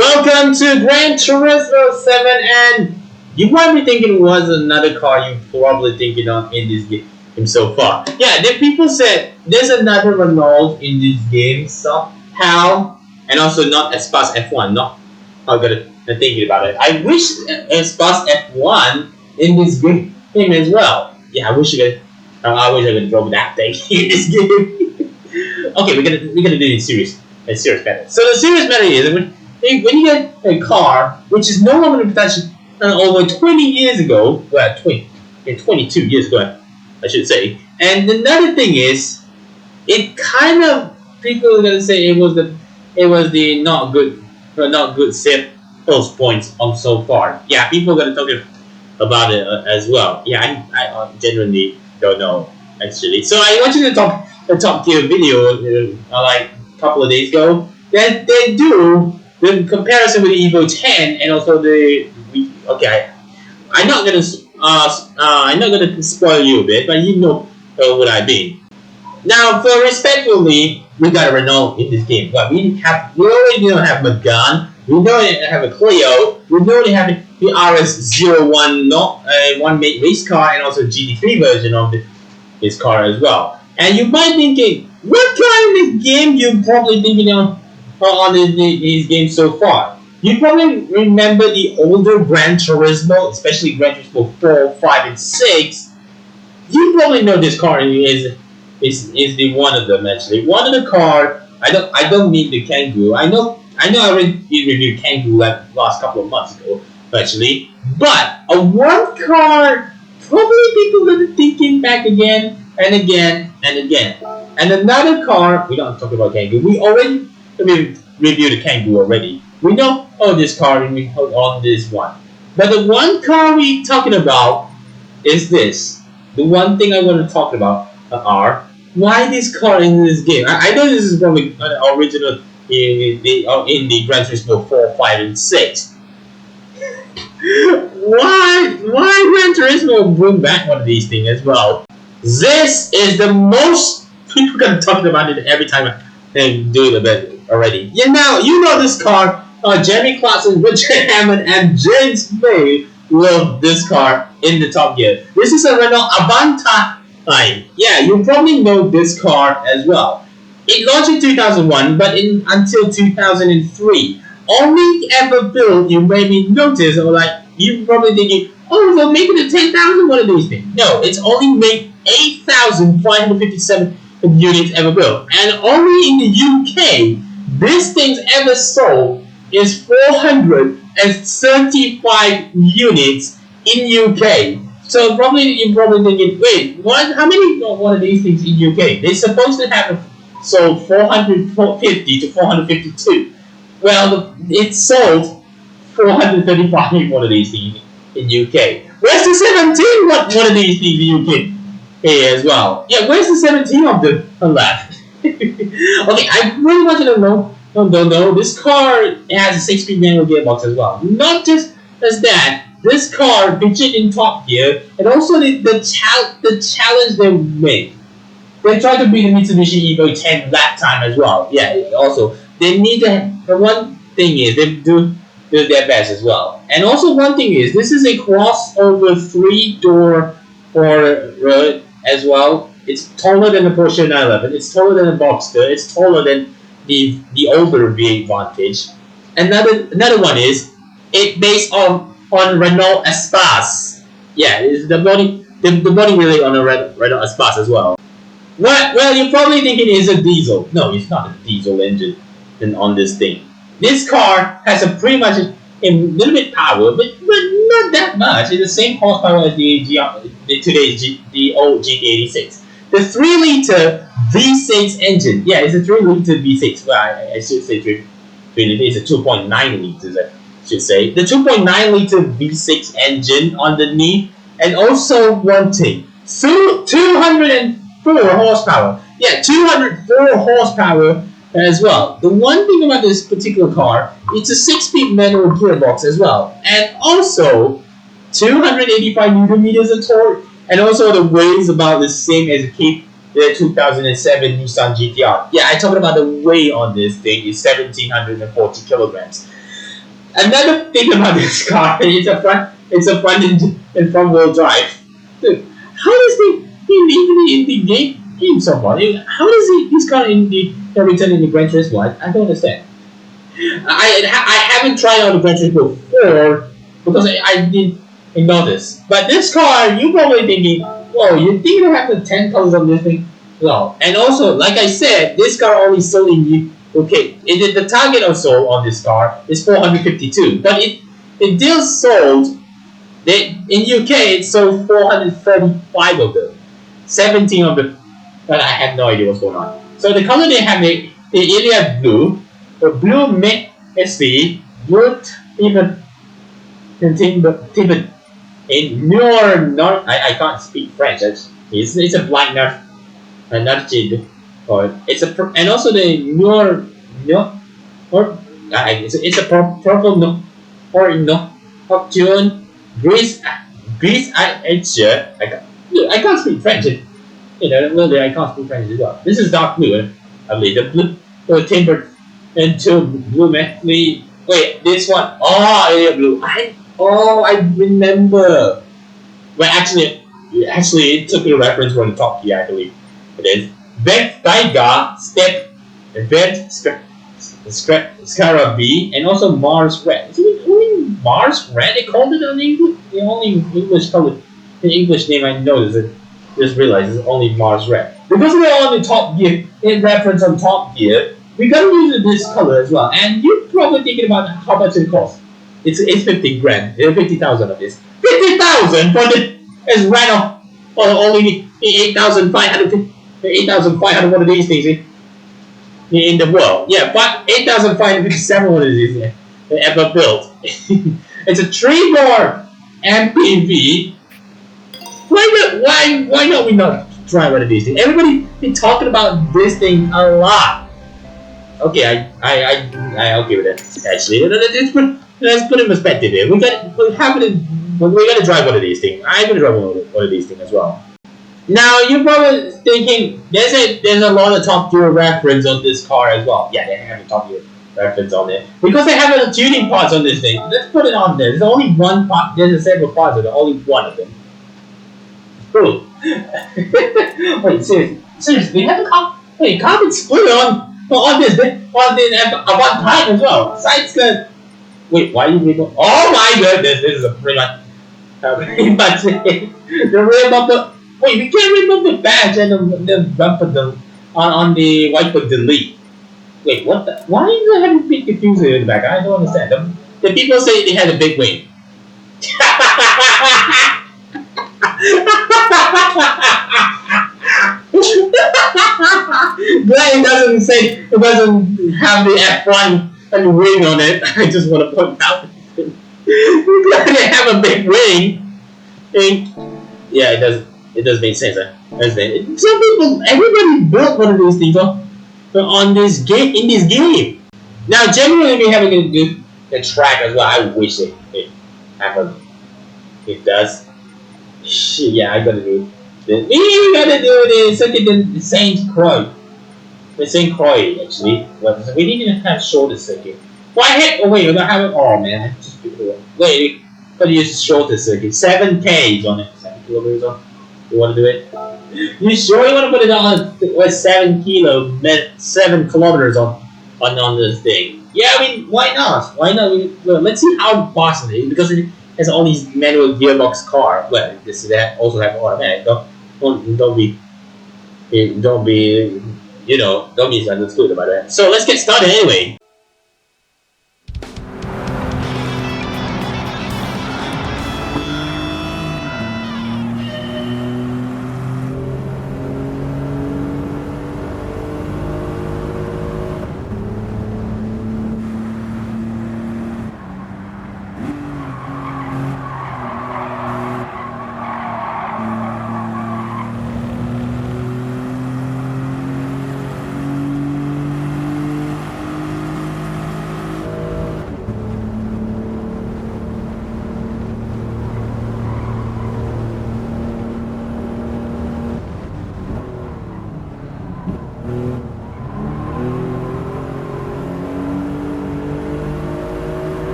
Welcome to Gran Turismo 7, and you might be thinking was another car you probably thinking of in this game so far. Yeah, the people said there's another Renault in this game somehow, and also not Espace F1. Not I'm gonna thinking about it. I wish Espace F1 in this game as well. Yeah, I wish I wish I could drop that thing in this game. Okay, we're gonna do it a serious matter. So the serious matter is when you get a car which is no longer in production over 20 years ago, well, 22 years ago, I should say. And another thing is, it kind of people are gonna say it was the not good sales points on so far. Yeah, people are gonna talk about it as well. Yeah, I genuinely don't know actually. So I watched the top tier video like a couple of days ago. That they do the comparison with the Evo 10 and also I'm not gonna spoil you a bit, but you know what I mean. Now, for respectfully, we got a Renault in this game. But we already don't have Megane. We don't have a Clio. We already have the RS01 one race car and also GT3 version of this car as well. And you might be thinking, what kind of game you probably thinking of on these games so far? You probably remember the older Gran Turismo, especially Gran Turismo 4, 5, and 6. You probably know this car is the one of them actually. One of the car. I don't mean the Kangoo. I know I already reviewed Kangoo like last couple of months ago actually. But a one car probably people are thinking back again and again and again. And another car, we don't talk about Kangoo. We reviewed the Kangoo already. We know this car and we on this one. But the one car we talking about is this. The one thing I want to talk about are why this car in this game. I know this is probably an original in the Gran Turismo 4, 5, and 6. Why Gran Turismo bring back one of these things as well? This is the most people gonna talk about it every time they do it a bit already. You know this car. Jeremy Clarkson, Richard Hammond, and James May love this car in the Top Gear. This is a Renault Avantime. Yeah, you probably know this car as well. It launched in 2001, but until 2003. Only ever built, you maybe notice, or like, you're probably thinking, they're making it 10,000 one of these things. No, it's only made 8,557 units ever built. And only in the UK, this thing's ever sold is 435 units in UK. So you're probably thinking, wait, what? How many one of these things in UK? They're supposed to have sold 450 to 452. Well, it sold 435 one of these things in UK. Where's the 17 one of these things in UK here as well? Yeah, where's the 17 of them left? Okay, I really want you to know. No. This car has a 6-speed manual gearbox as well. Not just as that, this car featured in Top Gear, and also the challenge they made. They tried to beat the Mitsubishi Evo 10 that time as well. Yeah, also they need to. The one thing is they do their best as well. And also one thing is this is a crossover 3-door road as well. It's taller than the Porsche 911. It's taller than the Boxster. It's taller than the older V8 Vantage. Another one is it based on Renault Espace. Yeah, it's the body really on a Renault Espace as well. Well, you're probably thinking it's a diesel. No, it's not a diesel engine on this thing. This car has a pretty much a little bit power, but not that much. It's the same horsepower as the old GT86. The 3-liter V6 engine. Yeah, it's a 3-liter V6. Well, I should say 3 liter. It's a 2.9 liters, I should say. The 2.9-liter V6 engine underneath. And also one thing. 204 horsepower. Yeah, 204 horsepower as well. The one thing about this particular car, it's a 6-speed manual gearbox as well. And also 285 newton meters of torque. And also the weight is about the same as the 2007 Nissan GT-R. Yeah, I talked about the weight on this thing is 1,740 kilograms. Another thing about this car, it's a and front wheel drive. Dude, how does he even in the game so far? How does this car in the return in the Gran Turismo? I don't understand. I haven't tried out the Gran Turismo before because I didn't notice. But this car, you probably thinking, whoa, you think you have the 10 colors on this thing? No. And also, like I said, this car only sold in the okay. The target of sold on this car is 452, but it still sold. In UK it sold 435 of them, 17 of them. But I had no idea what's going on. So the color they have the Iliad blue, the blue mid SV, blue even Tibbet in newer not I can't speak French. It's a blind nerf not jid or it's a and also the newer no or it's a purple no or no June Greece Greece I can't speak French. Really I can't speak French as well. This is dark blue. I believe the blue or timber and two blue man. Wait, this one. Oh, area blue. I remember. Well, actually, it took a reference from the Top Gear, I believe. It is Vet Tiger Step Vet Scaraby and also Mars Red. Is it only Mars Red? They called it on English. The only English color, the English name I know is it. Just realized it's only Mars Red because we're on the Top Gear in reference on Top Gear. We gotta use this color as well, and you're probably thinking about how much it costs. It's 50 grand, 50,000 of this. 50,000 for the as Renault for only 8,500, 8,500 one of these things in the world. Yeah, but 8,557 one of these ever built. It's a 3-door MPV. Why not we not try one of these things? Everybody been talking about this thing a lot. Okay, I okay with that. Actually, let's put in perspective here. We gotta drive one of these things. I'm gonna drive one of these things as well. Now you're probably thinking there's a lot of Top Gear reference on this car as well. Yeah, they have a Top Gear reference on it because they have a tuning parts on this thing. Let's put it on there. There's only one part. There's several parts, but only one of them. Cool. Wait, seriously, we have a carbon split on this Avantime as well. Side skirt. Wait, why are you reading? Oh my goodness, this is a pretty much. But the rear bumper. Wait, we can't remove the badge and the bumper on the wiper delete. Wait, what the? Why is there having big confusion in the back? I don't understand. The people say they had a big wing. Glad it doesn't have the F1 and the wing on it. I just want to point out. Glad they have a big wing. Yeah, it does make sense. Some people, everybody built one of these things on this game in this game. Now, generally, we having a good track as well. I wish it happened. It does. Shit, yeah, I gotta do it. We gotta do the circuit the Saint Croix. The Saint Croix, actually. Well, we didn't have shorter circuit. Why? Oh, wait, we don't have it. Oh, man. I just wait, but you shorter circuit. 7K on it. 7 kilometers on. You want to do it? You sure you want to put it on with 7 kilometers on this thing? Yeah, I mean, why not? Why not? Let's see how fast it is because it has all these manual gearbox car. Well, this also have automatic. Don't be don't be misunderstood about that. So let's get started anyway.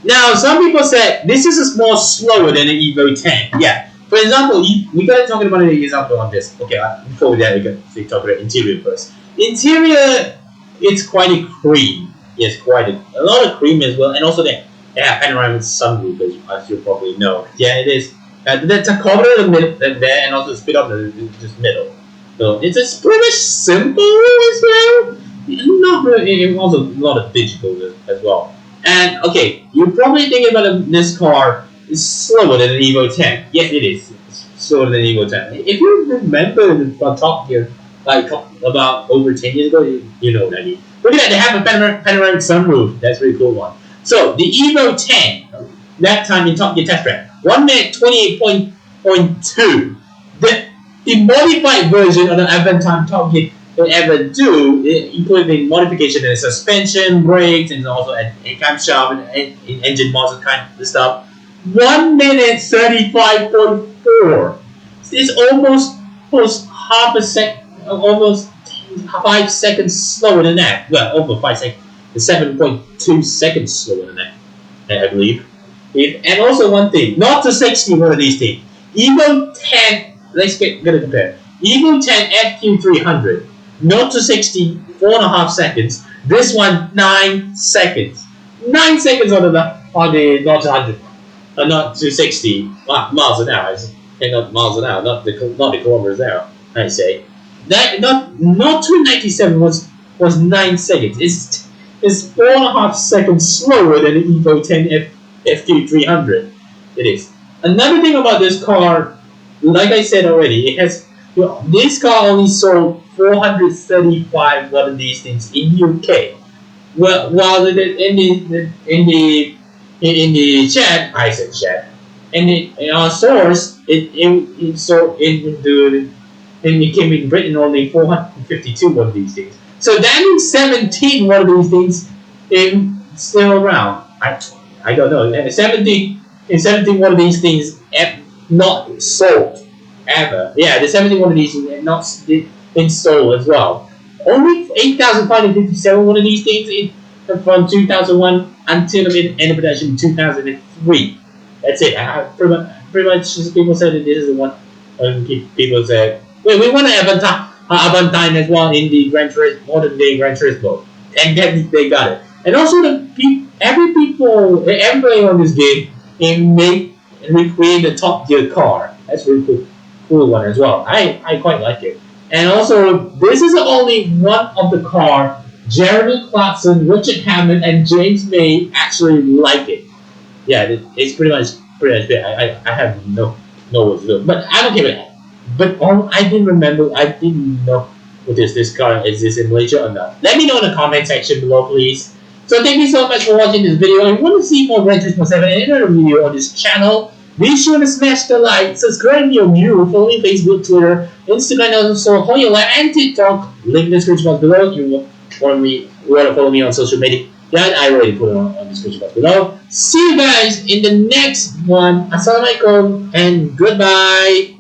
Now, some people said this is more slower than the Evo 10. Yeah, For example, we gotta talk about an example on this. Okay, before that, we got to talk about interior first. Interior, it's quite a cream. Yes, quite a lot of cream as well, and also they have panoramic sunroof, as you probably know. Yeah, it is. That's a corner in the middle there, and also the speed up the just middle. So it's just pretty much simple as well. Not really. It was a lot of digital as well. And okay, you're probably thinking about this car is slower than an Evo 10. Yes, it is. It's slower than an Evo 10. If you remember the Top Gear, like about over 10 years ago, you know what I mean. Look at that, they have a panoramic sunroof. That's a really cool one. So the Evo 10, that time in Top Gear test track, 1 minute 28.2. The modified version of the Avantime Top Gear they ever do, including modification in suspension, brakes, and also a camshaft and engine mods kind of stuff. 1 minute 35.4. It's almost half a sec, almost 5 seconds slower than that. Well, over 5 seconds, 7.2 seconds slower than that, I believe. And also one thing, not to 60 one of these things. Evo 10, let's get a compare. Evo 10 FQ300, not to 60, 4.5 seconds. This one 9 seconds. 9 seconds on the not to 100, not to 60 miles an hour. And not miles an hour, not the kilometers an hour. I say that not to 97 was 9 seconds. It's 4.5 seconds slower than the Evo 10 FQ300. It is. Another thing about this car, like I said already, it has this car only sold 435 one of these things in UK. Well, while in the chat, I said chat, and in our source, it sold it came in Britain only 452 one of these things. So that means 17 one of these things in still around. I don't know. 17 one of these things not sold ever. Yeah, the 71 one of these things not been sold as well. Only 8,557 one of these things from 2001 until end of production in 2003. That's it. Pretty much people said that this is the one. People said, wait, we want an Avantime as well in the modern day Gran Turismo, and then they got it. And also everybody on this game and recreate the Top Gear car. That's really cool one as well. I quite like it. And also, this is only one of the car Jeremy Clarkson, Richard Hammond, and James May actually like it. Yeah, it's pretty much good. I have no what to do, but I'm okay with that. But I didn't know whether this car exists in Malaysia or not. Let me know in the comment section below, please. So thank you so much for watching this video. If you want to see more Gran Turismo 7 and another video on this channel, be sure to smash the like, subscribe if you're new, follow me on Facebook, Twitter, Instagram, and also Hoyola and TikTok. Link in the description box below if you want to follow me on social media. Yeah, I already put it on the description box below. See you guys in the next one. Assalamualaikum and goodbye.